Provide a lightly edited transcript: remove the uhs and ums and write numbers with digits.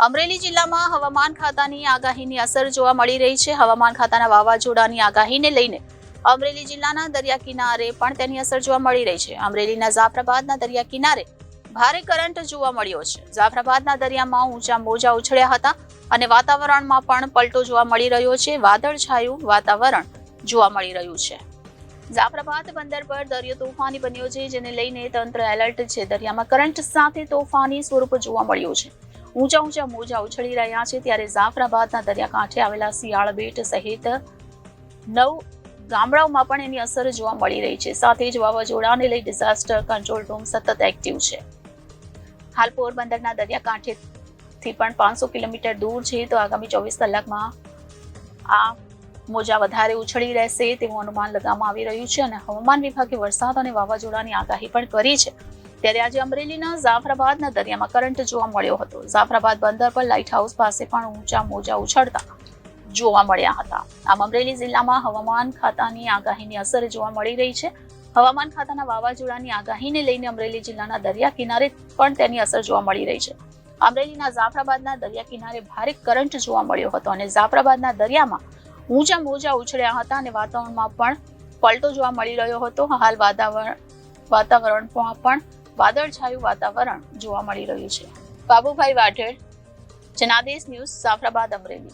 અમરેલી જિલ્લામાં હવામાન ખાતાની આગાહીની અસર જોવા મળી રહી છે. હવામાન ખાતાના વાવાઝોડાની આગાહીને લઈને અમરેલી જિલ્લાના દરિયા કિનારે પણ તેની અસર જોવા મળી રહી છે. અમરેલીના જાફરાબાદના દરિયા કિનારે ભારે કરંટ જોવા મળ્યો છે. જાફરાબાદના દરિયામાં ઊંચા મોજા ઉછળ્યા હતા અને વાતાવરણમાં પણ પલટો જોવા મળી રહ્યો છે. વાદળછાયું વાતાવરણ જોવા મળી રહ્યું છે. જાફરાબાદ બંદર પર દરિયો તોફાની બન્યો છે, જેને લઈને તંત્ર એલર્ટ છે. દરિયામાં કરંટ સાથે તોફાની સ્વરૂપ જોવા મળ્યું છે. ઊંચા મોજા ઉછળી રહ્યા છે. ત્યારે જાફરાબાદના દરિયાકાંઠે આવેલા શિયાળ બેટ સહિત 9 ગામડાઓમાં પણ એની અસર જોવા મળી રહી છે. સાથે જ વાવાઝોડાને લઈ ડિઝાસ્ટર કંટ્રોલ રૂમ સતત એક્ટિવ છે. હાલ પોરબંદરના દરિયાકાંઠેથી પણ 500 કિલોમીટર દૂર છે, તો આગામી 24 કલાકમાં આ મોજા વધારે ઉછળી રહેશે તેવું અનુમાન લગાવવામાં આવી રહ્યું છે અને હવામાન વિભાગે વરસાદ અને વાવાઝોડાની આગાહી પણ કરી છે. ત્યારે આજે અમરેલીના જાફરાબાદના દરિયામાં કરંટ જોવા મળ્યો હતો. જાફરાબાદ બંદર પર લાઇટ હાઉસ પાસે પણ ઊંચા મોજા ઉછળતા જોવા મળ્યા હતા. આમ અમરેલી જિલ્લામાં હવામાન ખાતાની આગાહીની અસર જોવા મળી રહી છે. હવામાન ખાતાના વાવાઝોડાની આગાહીને લઈને અમરેલી જિલ્લાના દરિયા કિનારે પણ તેની અસર જોવા મળી રહી છે. અમરેલીના જાફરાબાદના દરિયા કિનારે ભારે કરંટ જોવા મળ્યો હતો અને જાફરાબાદના દરિયામાં ઊંચા મોજા ઉછળ્યા હતા અને વાતાવરણમાં પણ પલટો જોવા મળી રહ્યો હતો. હાલ વાતાવરણમાં પણ વાદળછાયું વાતાવરણ જોવા મળી રહ્યું છે. બાબુભાઈ વાઢેર, જનાદેશ ન્યૂઝ, જાફરાબાદ, અમરેલી.